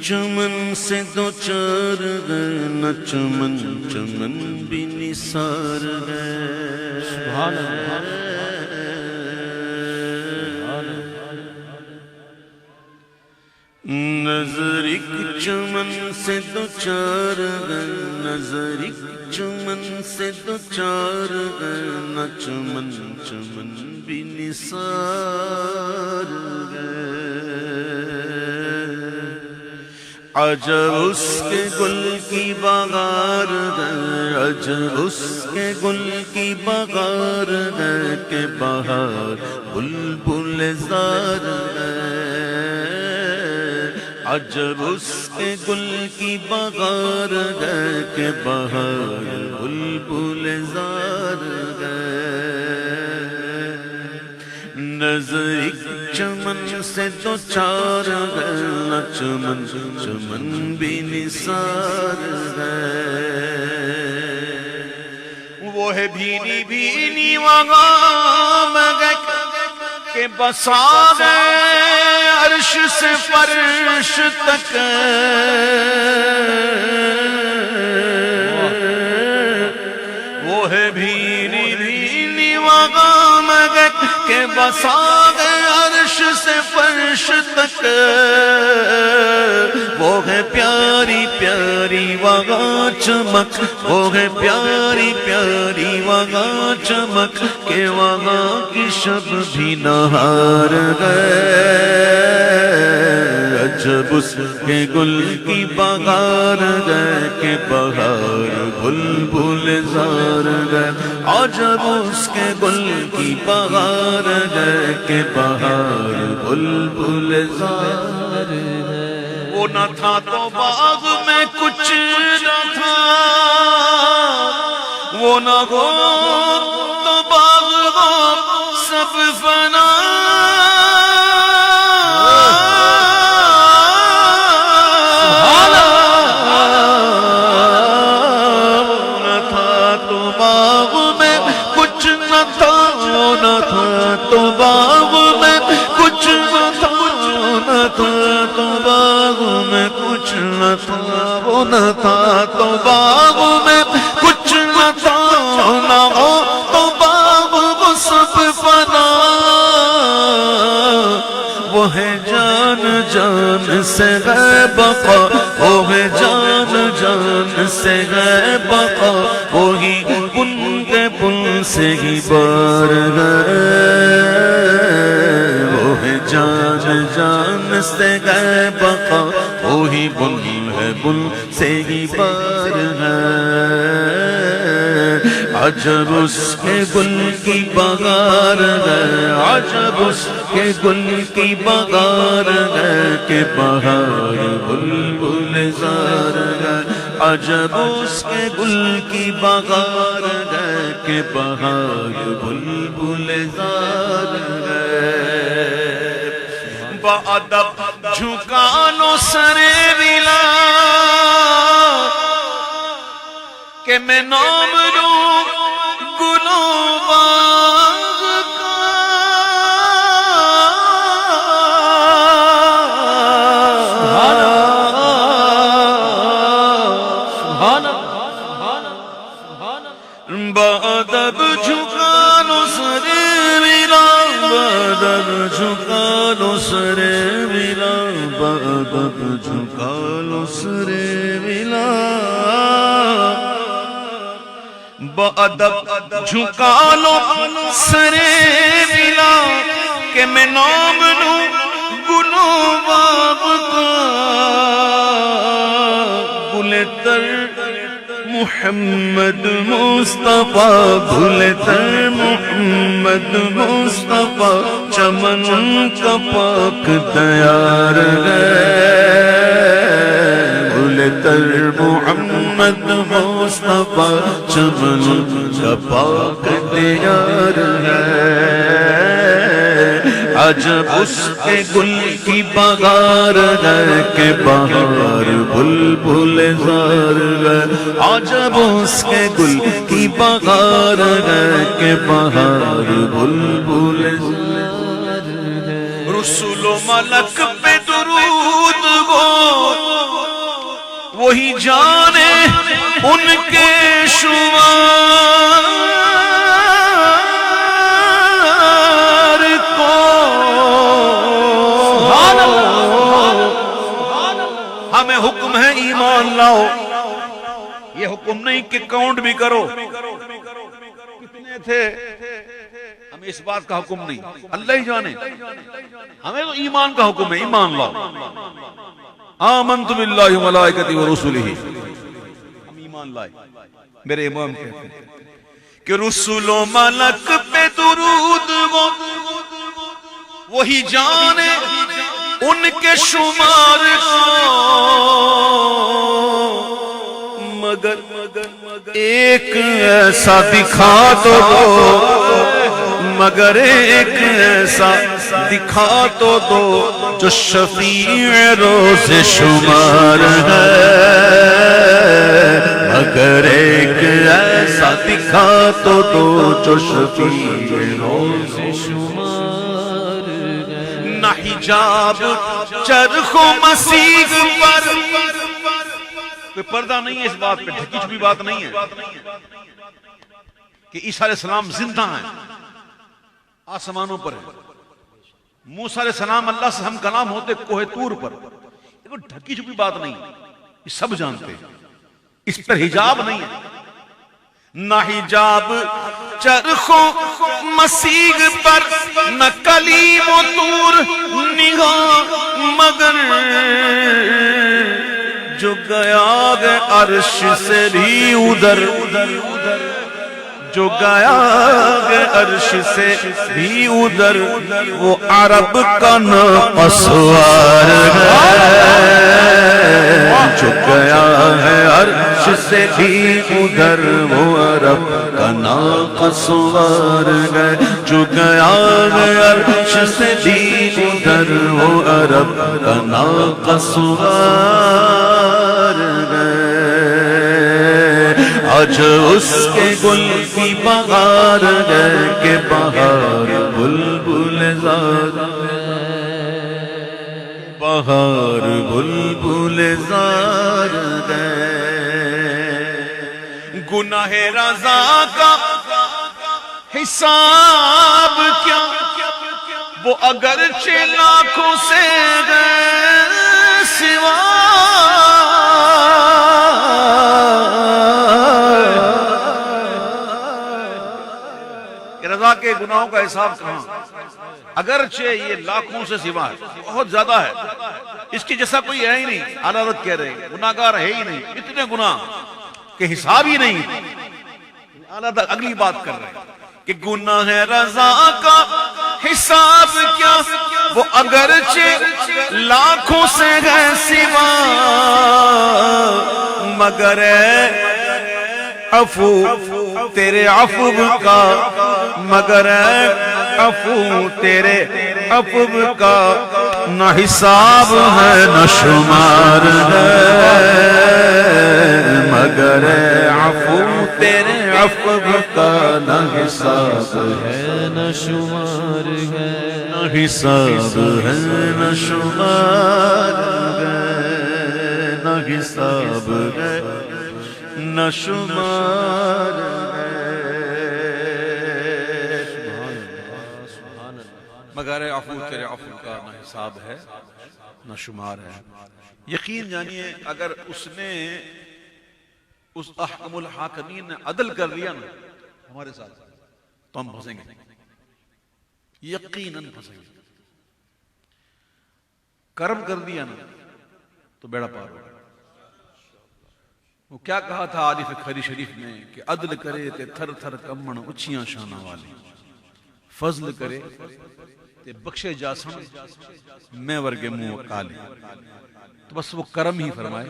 چمن سے دو چار گئے نہ چمن چمن بھی نثار گئے سبحان اللہ نظر ایک چمن سے دو چار گئے نظر ایک چمن سے دو چار گئے نہ چمن چمن بھی نثار گئے عجب اس کے گل کی بغار گئے عجب اس کے گل کی بغار گئے کہ بہار بلبل زار گئے عجب اس کے گل کی بغار گئے کہ بہار بلبل زار گئے نظر ایک چمن سے دو چار گئے نہ چمن چمن بھی نثار گئے وہ ہے بھینی بھینی وغام گئے کہ بسا گئے عرش سے فرش تک وہ ہے بھینی بھینی وغام گئے کہ بسا گئے عرش سے فرش تک وہ ہے پیاری پیاری وہاں چمک وہ ہے پیاری پیاری وہاں چمک کہ وہاں کی شب بھی نہار گئے عجب اس کے گل کی بغار گئے کہ بہار بلبل زار گئے عجب اس کے گل کی بغار گئے کہ بہار بلبل زار گئے وہ نہ تھا تو باغ میں کچھ نہ تھا وہ نہ ہو تو باغ ہو سب فنا تو باغ میں کچھ نہ تھا نہ تھا تو باغ میں کچھ نہ تھا وہ نہ تھا تو باغ میں کچھ نہ تھا نہ ہو تو باغ وہ سب فنا وہ ہے جان جان سے ہے بقا وہ ہے جان جان سے ہے بقا وہی ان کے پل سے ہی بار گئے وہ ہے جان جان سے ہے بقا وہی بل ہے بل سے ہی بار گئے عجب اس کے گل کی بغار گئے عجب اس کے گل کی بغار گئے کہ بہار بلبل زار گئے عجب اس کے گل کی بغار گئے کہ بہار بلبل زار گئے بادب جھکانو سر ولا کہ میں نام لوں گلوں باغ کا بادب جھکانو سر ولا بادب جھکانو سر ولا بادب جھکانو سر ولا بادب جھکا لو سر ولا کہ میں نام لوں گلوں باغ کا گل تر محمد مصطفیٰ گل تر محمد مصطفیٰ چمن کا پاک تیار گئے گل تر محمد مصطفیٰ چمن کا پاک تیار ہے عجب اس کے گل کی بغار گئے کہ بہار بلبل زار گئے عجب اس کے گل کی بغار گئے کہ بہار بلبل زار گئے رسول و ملک پہ درود ہو وہی جانے ان کے شمار کو. ہمیں حکم ہے ایمان لاؤ. یہ حکم نہیں کہ کاؤنٹ بھی کرو کتنے تھے, ہمیں اس بات کا حکم نہیں, اللہ ہی جانے. ہمیں تو ایمان کا حکم ہے, ایمان لاؤ. آمنت باللہ و ملائکتہ و رسلہ, ہم ایمان لائے. میرے امام کہتے ہیں کہ رسول و ملک پہ درود ہو, وہی جانے ان کے شمار کو. مگر ایک ایسا دکھا تو دو, مگر ایک ایسا دکھا تو دو جو شفیع روز شمار ہے. مگر ایک ایسا دکھا تو دو جو شفیع روز شمار ہے. نہ حجاب چرخ و مسیح پر, کوئی پردہ نہیں ہے اس بات پہ, ڈھکی چھپی بات نہیں ہے کہ عیسیٰ علیہ السلام زندہ ہیں, آسمانوں پر ہیں. موسیٰ علیہ السلام اللہ سے ہم کلام ہوتے کوہ طور پر. کوئی ڈھکی چھپی بات نہیں, یہ سب جانتے ہیں. اس پر حجاب نہیں ہے. نہ حجاب چرخ و مسیح پر, نہ کلیم و طور نگاہ, مگر جو گیا گے عرش سے بھی ادھر, جو گیا گے عرش سے بھی ادھر, وہ عرب کا ناقصوار ہے. جو گیا ہے عرش سے بھی ادھر, وہ عرب کا ناقصوار ہے. جو گیا ہے عرش سے بھی ادھر, وہ عرب کا ناقصوار ہے. آج اس کے گل کی بہار ہے کہ بہار بلبل زار ہے, بہار بلبل زار ہے. گناہ رضا کا حساب کیا, وہ اگرچہ لاکھوں سے گئے سوا. رضا کے گناہوں کا حساب کہاں, اگرچہ یہ لاکھوں سے سوا ہے, بہت زیادہ ہے. اس کی جیسا کوئی ہے ہی نہیں. اعلیٰ حضرت کہہ رہے ہیں گناہگار ہے ہی نہیں, اتنے گناہ کہ حساب ہی نہیں. اعلیٰ حضرت اگلی بات کر رہے ہیں کہ گناہ رضا کا حساب کیا, وہ اگرچہ لاکھوں سے گئے سوا. مگر عفو تیرے عفو کا, مگر عفو تیرے عفو کا, نہ حساب ہے نہ شمار ہے. مگر عفو تیرے عفو کا, نہ حساب ہے نہ شمار ہے. نہ حساب ہے نہ شمار ہے, نہ حساب ہے نہ شمار ہے. مگر عفو تیرے عفو کا, نہ حساب ہے نہ شمار ہے. یقین جانیے اگر اس نے, اس احکم الحاکمین نے عدل کر دیا نا ہمارے ساتھ, تو ہم پھنسیں گے, یقیناً پھنسیں گے. کرم کر دیا نا تو بیڑا پار ہوگا. وہ کیا کہا تھا عارف کھری شریف نے کہ عدل کرے تے تھر تھر کمن اچھیاں شانہ والے, فضل کرے تے بخشے جاسن میں ورگے منہ کالے. تو بس وہ کرم ہی فرمائے,